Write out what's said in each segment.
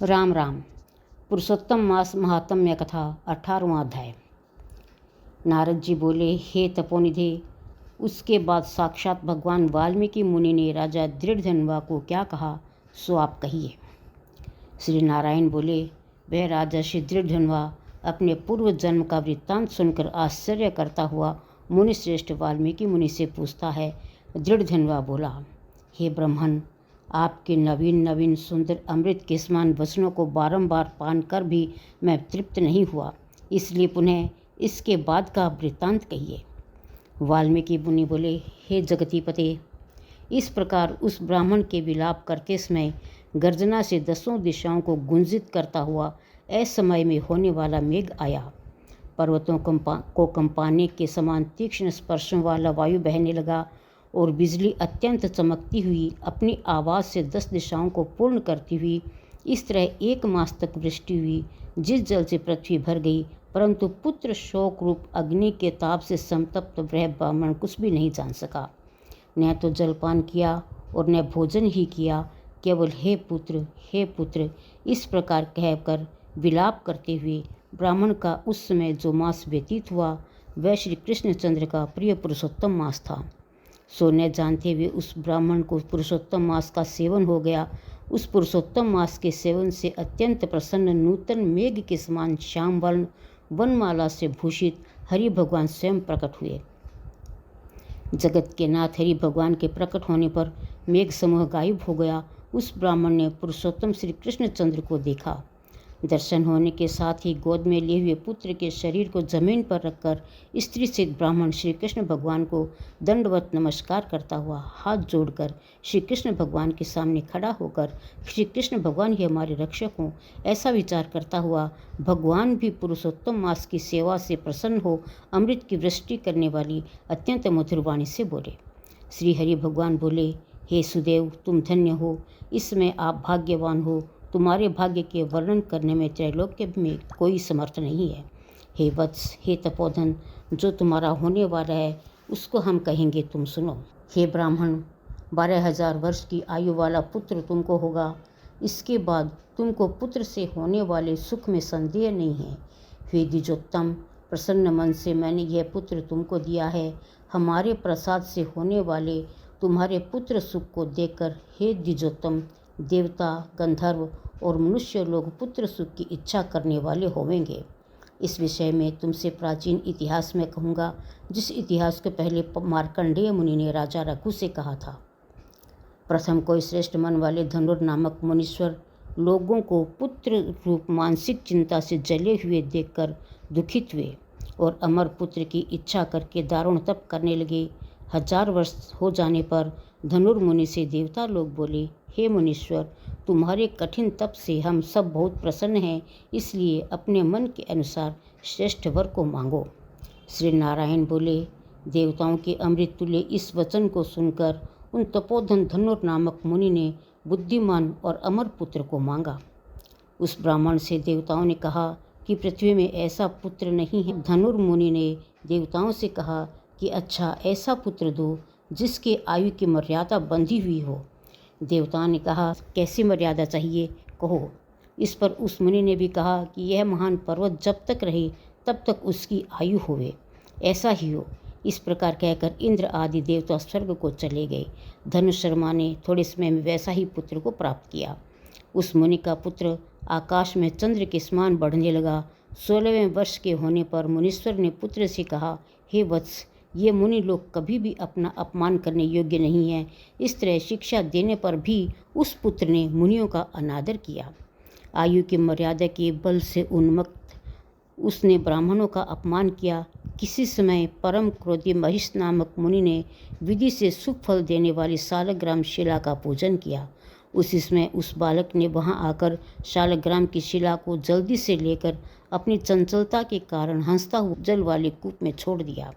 राम राम। पुरुषोत्तम मास महात्म्य कथा 18वां अध्याय। नारद जी बोले, हे तपोनिधि, उसके बाद साक्षात भगवान वाल्मीकि मुनि ने राजा दृढ़धन्वा को क्या कहा सो आप कहिए। श्री नारायण बोले, वह राजा श्री दृढ़धन्वा अपने पूर्व जन्म का वृत्तांत सुनकर आश्चर्य करता हुआ मुनि श्रेष्ठ वाल्मीकि मुनि से पूछता है। दृढ़धन्वा बोला, हे ब्रह्मन, आपके नवीन नवीन सुंदर अमृत के समान वचनों को बारंबार पान कर भी मैं तृप्त नहीं हुआ, इसलिए पुनः इसके बाद का वृत्तांत कहिए। वाल्मीकि मुनि बोले, हे जगतीपते, इस प्रकार उस ब्राह्मण के विलाप करते समय गर्जना से 10 दिशाओं को गुंजित करता हुआ असमय में होने वाला मेघ आया। पर्वतों को कंपाने के समान तीक्ष्ण स्पर्शों वाला वायु बहने लगा और बिजली अत्यंत चमकती हुई अपनी आवाज़ से 10 दिशाओं को पूर्ण करती हुई इस तरह 1 मास तक वृष्टि हुई, जिस जल से पृथ्वी भर गई, परंतु पुत्र शोक रूप अग्नि के ताप से संतप्त वह ब्राह्मण कुछ भी नहीं जान सका। न तो जलपान किया और न भोजन ही किया, केवल हे पुत्र इस प्रकार कहकर विलाप करते हुए ब्राह्मण का उस समय जो मास व्यतीत हुआ वह श्री कृष्णचंद्र का प्रिय पुरुषोत्तम मास था। सो न जानते हुए उस ब्राह्मण को पुरुषोत्तम मास का सेवन हो गया। उस पुरुषोत्तम मास के सेवन से अत्यंत प्रसन्न नूतन मेघ के समान श्याम वर्ण वनमाला से भूषित हरि भगवान स्वयं प्रकट हुए। जगत के नाथ हरि भगवान के प्रकट होने पर मेघ समूह गायब हो गया। उस ब्राह्मण ने पुरुषोत्तम श्री कृष्णचंद्र को देखा। दर्शन होने के साथ ही गोद में लिए हुए पुत्र के शरीर को जमीन पर रखकर स्त्री से ब्राह्मण श्री कृष्ण भगवान को दंडवत नमस्कार करता हुआ हाथ जोड़कर श्री कृष्ण भगवान के सामने खड़ा होकर श्री कृष्ण भगवान ही हमारे रक्षक हों ऐसा विचार करता हुआ भगवान भी पुरुषोत्तम मास की सेवा से प्रसन्न हो अमृत की वृष्टि करने वाली अत्यंत मधुर वाणी से बोले। श्री हरि भगवान बोले, हे सुदेव, तुम धन्य हो, इसमें आप भाग्यवान हो। तुम्हारे भाग्य के वर्णन करने में त्रैलोक्य में कोई समर्थ नहीं है। हे वत्स, हे तपोधन, जो तुम्हारा होने वाला है उसको हम कहेंगे, तुम सुनो। हे ब्राह्मण, 12,000 वर्ष की आयु वाला पुत्र तुमको होगा। इसके बाद तुमको पुत्र से होने वाले सुख में संदेह नहीं है। हे द्विजोत्तम, प्रसन्न मन से मैंने यह पुत्र तुमको दिया है। हमारे प्रसाद से होने वाले तुम्हारे पुत्र सुख को देखकर हे द्विजोत्तम, देवता, गंधर्व और मनुष्य लोग पुत्र सुख की इच्छा करने वाले होवेंगे। इस विषय में तुमसे प्राचीन इतिहास में कहूँगा, जिस इतिहास को पहले मार्कंडेय मुनि ने राजा रघु से कहा था। प्रथम कोई श्रेष्ठ मन वाले धनुर नामक मुनीश्वर लोगों को पुत्र रूप मानसिक चिंता से जले हुए देखकर दुखित हुए और अमर पुत्र की इच्छा करके दारुण तप करने लगे। 1000 वर्ष हो जाने पर धनुर्मुनि से देवता लोग बोले, हे मुनीश्वर, तुम्हारे कठिन तप से हम सब बहुत प्रसन्न हैं, इसलिए अपने मन के अनुसार श्रेष्ठ वर को मांगो। श्री नारायण बोले, देवताओं के अमृत तुल्य इस वचन को सुनकर उन तपोधन धनुर नामक मुनि ने बुद्धिमान और अमर पुत्र को मांगा। उस ब्राह्मण से देवताओं ने कहा कि पृथ्वी में ऐसा पुत्र नहीं है। धनुर्मुनि ने देवताओं से कहा कि अच्छा, ऐसा पुत्र दो जिसके आयु की मर्यादा बंधी हुई हो। देवताओं ने कहा, कैसी मर्यादा चाहिए, कहो। इस पर उस मुनि ने भी कहा कि यह महान पर्वत जब तक रहे तब तक उसकी आयु होवे, ऐसा ही हो। इस प्रकार कहकर इंद्र आदि देवता स्वर्ग को चले गए। धनुष शर्मा ने थोड़े समय में वैसा ही पुत्र को प्राप्त किया। उस मुनि का पुत्र आकाश में चंद्र के समान बढ़ने लगा। 16वें वर्ष के होने पर मुनीश्वर ने पुत्र से कहा, हे वत्स, ये मुनि लोग कभी भी अपना अपमान करने योग्य नहीं है। इस तरह शिक्षा देने पर भी उस पुत्र ने मुनियों का अनादर किया। आयु की मर्यादा के बल से उन्मत्त उसने ब्राह्मणों का अपमान किया। किसी समय परम क्रोधी महिष नामक मुनि ने विधि से सुख फल देने वाली शालग्राम शिला का पूजन किया। उसी समय उस बालक ने वहां आकर शालग्राम की शिला को जल्दी से लेकर अपनी चंचलता के कारण हंसता हुआ जल वाले कूप में छोड़ दिया।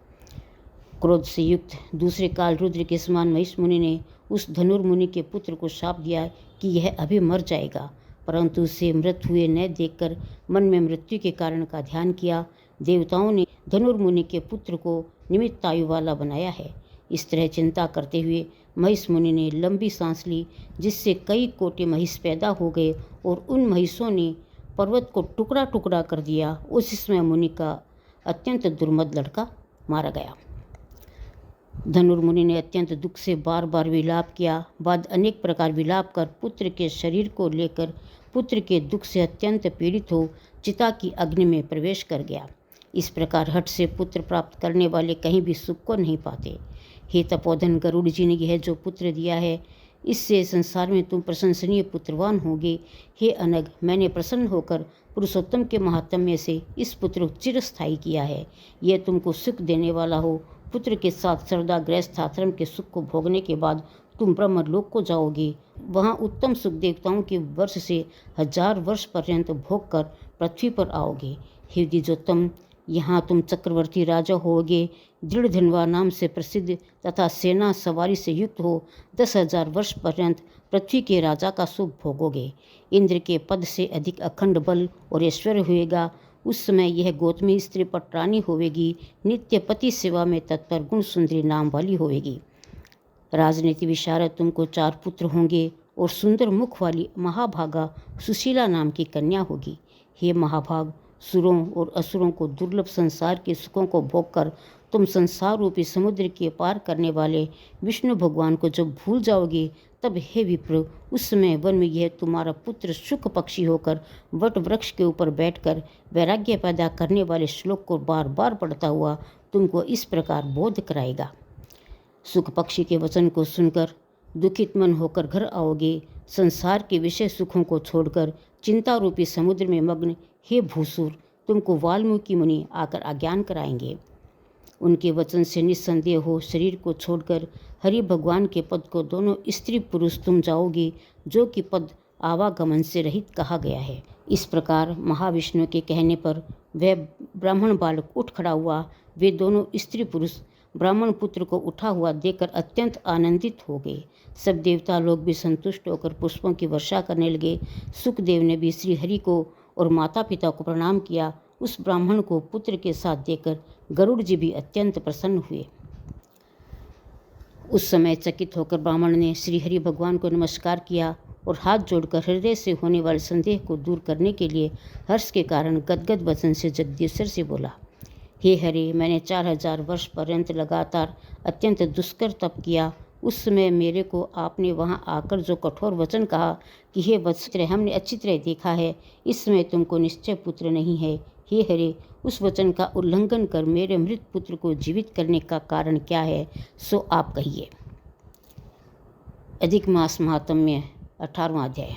क्रोध से युक्त दूसरे काल रुद्र के समान महिष मुनि ने उस धनुर्मुनि के पुत्र को शाप दिया कि यह अभी मर जाएगा, परंतु उसे मृत हुए न देखकर मन में मृत्यु के कारण का ध्यान किया। देवताओं ने धनुर्मुनि के पुत्र को निमित्त आयु वाला बनाया है। इस तरह चिंता करते हुए महिष मुनि ने लंबी सांस ली, जिससे कई कोटि महिष पैदा हो गए और उन महिषों ने पर्वत को टुकड़ा टुकड़ा कर दिया। उस समय मुनि का अत्यंत दुर्मद लड़का मारा गया। धनुर्मुनि ने अत्यंत दुख से बार बार विलाप किया। बाद अनेक प्रकार विलाप कर पुत्र के शरीर को लेकर पुत्र के दुख से अत्यंत पीड़ित हो चिता की अग्नि में प्रवेश कर गया। इस प्रकार हठ से पुत्र प्राप्त करने वाले कहीं भी सुख को नहीं पाते। हे तपोधन, गरुड़ जी ने यह जो पुत्र दिया है, इससे संसार में तुम प्रशंसनीय पुत्रवान होगे। हे अनग, मैंने प्रसन्न होकर पुरुषोत्तम के महात्म्य से इस पुत्र को चिरस्थायी किया है। यह तुमको सुख देने वाला हो। पुत्र के साथ सर्वदा गृहस्थ आश्रम के सुख को भोगने के बाद तुम ब्रह्मलोक को जाओगे। वहाँ उत्तम सुख देवताओं के वर्ष से 1000 वर्ष पर्यंत भोग कर पृथ्वी पर आओगे। हे द्विजोत्तम, यहाँ तुम चक्रवर्ती राजा होगे। दृढ़ धनवा नाम से प्रसिद्ध तथा सेना सवारी से युक्त हो 10,000 वर्ष पर्यंत पृथ्वी के राजा का सुख भोगोगे। इंद्र के पद से अधिक अखंड बल और ऐश्वर्य होएगा। उस समय यह गौतमी स्त्री पटरानी होवेगी। नित्य पति सेवा में तत्पर गुण सुंदरी नाम वाली होवेगी। राजनीति विशारद तुमको 4 पुत्र होंगे और सुंदर मुख वाली महाभागा सुशीला नाम की कन्या होगी। हे महाभाग, सुरों और असुरों को दुर्लभ संसार के सुखों को भोगकर तुम संसार रूपी समुद्र के पार करने वाले विष्णु भगवान को जब भूल जाओगे, तब हे विप्र, उस समय वन में यह तुम्हारा पुत्र शुक पक्षी होकर वट वृक्ष के ऊपर बैठकर वैराग्य पैदा करने वाले श्लोक को बार बार पढ़ता हुआ तुमको इस प्रकार बोध कराएगा। सुख पक्षी के वचन को सुनकर दुखित मन होकर घर आओगे। संसार के विषय सुखों को छोड़कर चिंता रूपी समुद्र में मग्न हे भूसुर, तुमको वाल्मीकि मुनि आकर आज्ञान कराएंगे। उनके वचन से निस्संदेह हो शरीर को छोड़कर हरि भगवान के पद को दोनों स्त्री पुरुष तुम जाओगे, जो कि पद आवागमन से रहित कहा गया है। इस प्रकार महाविष्णु के कहने पर वह ब्राह्मण बालक उठ खड़ा हुआ। वे दोनों स्त्री पुरुष ब्राह्मण पुत्र को उठा हुआ देखकर अत्यंत आनंदित हो गए। सब देवता लोग भी संतुष्ट होकर पुष्पों की वर्षा करने लगे। सुखदेव ने भी श्री हरि को और माता पिता को प्रणाम किया। उस ब्राह्मण को पुत्र के साथ देखकर गरुड़ जी भी अत्यंत प्रसन्न हुए। उस समय चकित होकर ब्राह्मण ने श्री हरि भगवान को नमस्कार किया और हाथ जोड़कर हृदय से होने वाले संदेह को दूर करने के लिए हर्ष के कारण गदगद वचन से जगदीश्वर से बोला, हे हरि, मैंने 4000 वर्ष पर्यंत लगातार अत्यंत दुष्कर तप किया। उस समय मेरे को आपने वहाँ आकर जो कठोर वचन कहा कि हे वत्स, हमने अच्छी तरह देखा है, इस समय तुमको निश्चय पुत्र नहीं है। हे हरि, उस वचन का उल्लंघन कर मेरे मृत पुत्र को जीवित करने का कारण क्या है, सो आप कहिए। अधिक मास महात्म्य 18वां अध्याय।